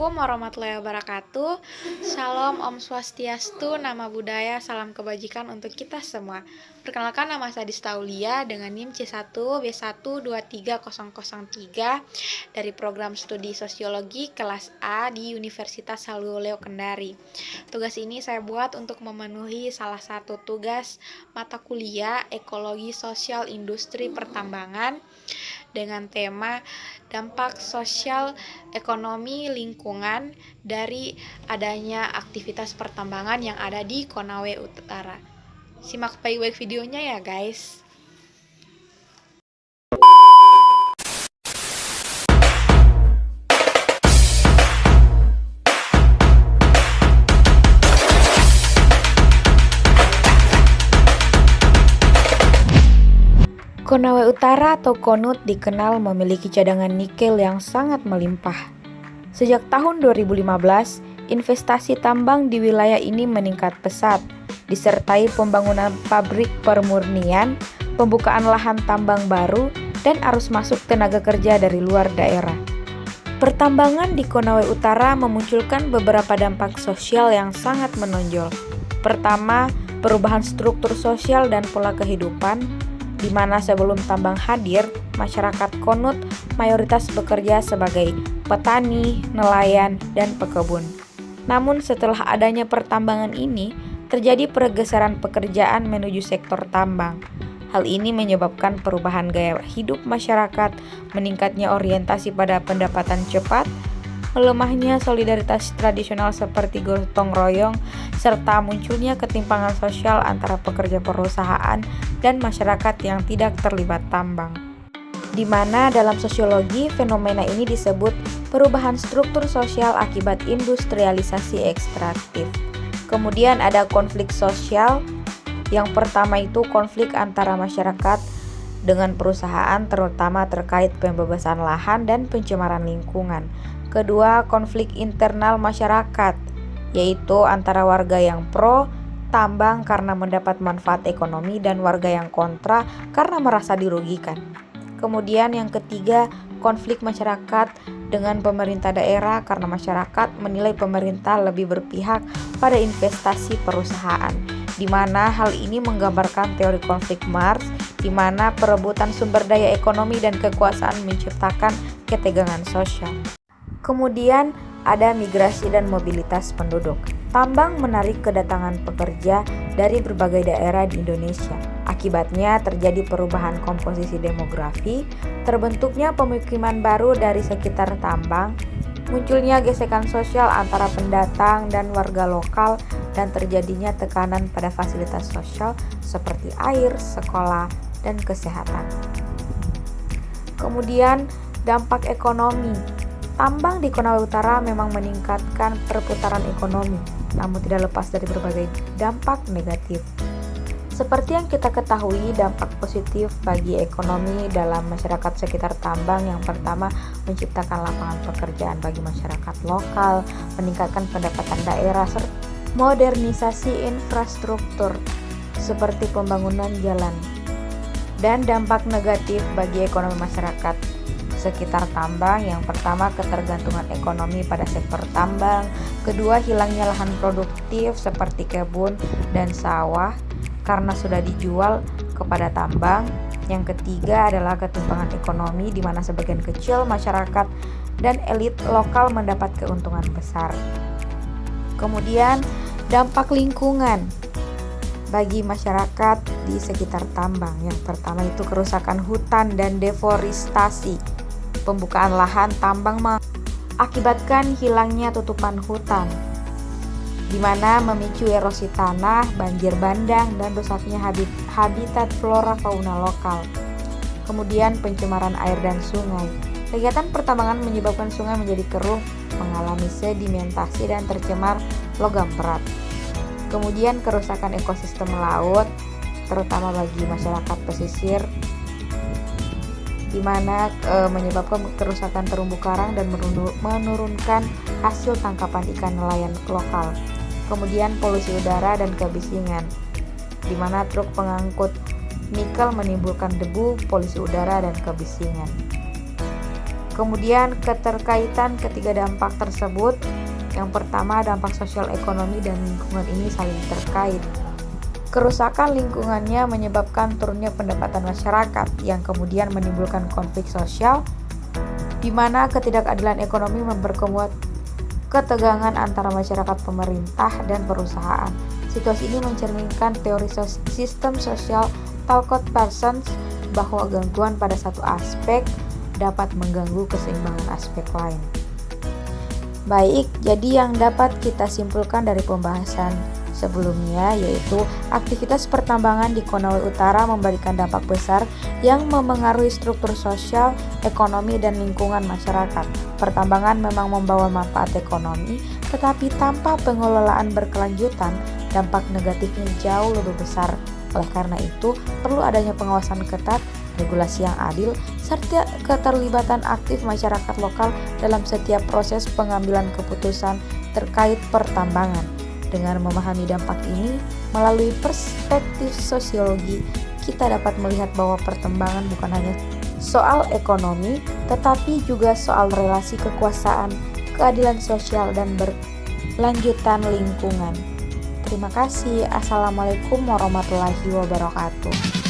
Assalamualaikum warahmatullahi wabarakatuh. Shalom, Om Swastiastu, nama budaya, salam kebajikan untuk kita semua. Perkenalkan, nama saya Dista Aulia dengan NIM C1B123003 dari program studi sosiologi kelas A di Universitas Haluleo Kendari. Tugas ini saya buat untuk memenuhi salah satu tugas mata kuliah Ekologi Sosial Industri Pertambangan dengan tema dampak sosial ekonomi lingkungan dari adanya aktivitas pertambangan yang ada di Konawe Utara. Simak baik-baik videonya ya guys. Konawe Utara atau Konut dikenal memiliki cadangan nikel yang sangat melimpah. Sejak tahun 2015, investasi tambang di wilayah ini meningkat pesat, disertai pembangunan pabrik permurnian, pembukaan lahan tambang baru, dan arus masuk tenaga kerja dari luar daerah. Pertambangan di Konawe Utara memunculkan beberapa dampak sosial yang sangat menonjol. Pertama, perubahan struktur sosial dan pola kehidupan, di mana sebelum tambang hadir, masyarakat Konut mayoritas bekerja sebagai petani, nelayan, dan pekebun. Namun setelah adanya pertambangan ini, terjadi pergeseran pekerjaan menuju sektor tambang. Hal ini menyebabkan perubahan gaya hidup masyarakat, meningkatnya orientasi pada pendapatan cepat, melemahnya solidaritas tradisional seperti gotong royong, serta munculnya ketimpangan sosial antara pekerja perusahaan dan masyarakat yang tidak terlibat tambang. Di mana dalam sosiologi fenomena ini disebut perubahan struktur sosial akibat industrialisasi ekstraktif. Kemudian ada konflik sosial. Yang pertama itu konflik antara masyarakat dengan perusahaan, terutama terkait pembebasan lahan dan pencemaran lingkungan. Kedua, konflik internal masyarakat, yaitu antara warga yang pro tambang karena mendapat manfaat ekonomi dan warga yang kontra karena merasa dirugikan. Kemudian yang ketiga, konflik masyarakat dengan pemerintah daerah karena masyarakat menilai pemerintah lebih berpihak pada investasi perusahaan, di mana hal ini menggambarkan teori konflik Marx, di mana perebutan sumber daya ekonomi dan kekuasaan menciptakan ketegangan sosial. Kemudian ada migrasi dan mobilitas penduduk. Tambang menarik kedatangan pekerja dari berbagai daerah di Indonesia. Akibatnya terjadi perubahan komposisi demografi, terbentuknya pemukiman baru dari sekitar tambang, munculnya gesekan sosial antara pendatang dan warga lokal, dan terjadinya tekanan pada fasilitas sosial seperti air, sekolah, dan kesehatan. Kemudian dampak ekonomi. Tambang di Konawe Utara memang meningkatkan perputaran ekonomi, namun tidak lepas dari berbagai dampak negatif. Seperti yang kita ketahui, dampak positif bagi ekonomi dalam masyarakat sekitar tambang yang pertama menciptakan lapangan pekerjaan bagi masyarakat lokal, meningkatkan pendapatan daerah, serta modernisasi infrastruktur seperti pembangunan jalan. Dan dampak negatif bagi ekonomi masyarakat sekitar tambang, yang pertama ketergantungan ekonomi pada sektor tambang, kedua hilangnya lahan produktif seperti kebun dan sawah karena sudah dijual kepada tambang, yang ketiga adalah ketimpangan ekonomi di mana sebagian kecil masyarakat dan elit lokal mendapat keuntungan besar. Kemudian dampak lingkungan bagi masyarakat di sekitar tambang, yang pertama itu kerusakan hutan dan deforestasi. Pembukaan lahan tambang mengakibatkan hilangnya tutupan hutan, di mana memicu erosi tanah, banjir bandang, dan rusaknya habitat flora fauna lokal. Kemudian pencemaran air dan sungai. Kegiatan pertambangan menyebabkan sungai menjadi keruh, mengalami sedimentasi dan tercemar logam berat. Kemudian kerusakan ekosistem laut, terutama bagi masyarakat pesisir, di mana menyebabkan kerusakan terumbu karang dan menurunkan hasil tangkapan ikan nelayan lokal. Kemudian polusi udara dan kebisingan, di mana truk pengangkut nikel menimbulkan debu, polusi udara, dan kebisingan. Kemudian keterkaitan ketiga dampak tersebut, yang pertama dampak sosial ekonomi dan lingkungan ini saling terkait. Kerusakan lingkungannya menyebabkan turunnya pendapatan masyarakat yang kemudian menimbulkan konflik sosial di mana ketidakadilan ekonomi memperkuat ketegangan antara masyarakat, pemerintah, dan perusahaan. Situasi ini mencerminkan teori sistem sosial Talcott-Parsons bahwa gangguan pada satu aspek dapat mengganggu keseimbangan aspek lain. Baik, jadi yang dapat kita simpulkan dari pembahasan sebelumnya yaitu aktivitas pertambangan di Konawe Utara memberikan dampak besar yang memengaruhi struktur sosial, ekonomi, dan lingkungan masyarakat. Pertambangan memang membawa manfaat ekonomi, tetapi tanpa pengelolaan berkelanjutan, dampak negatifnya jauh lebih besar. Oleh karena itu, perlu adanya pengawasan ketat, regulasi yang adil, serta keterlibatan aktif masyarakat lokal dalam setiap proses pengambilan keputusan terkait pertambangan. Dengan memahami dampak ini, melalui perspektif sosiologi, kita dapat melihat bahwa pertambangan bukan hanya soal ekonomi, tetapi juga soal relasi kekuasaan, keadilan sosial, dan berlanjutan lingkungan. Terima kasih. Assalamualaikum warahmatullahi wabarakatuh.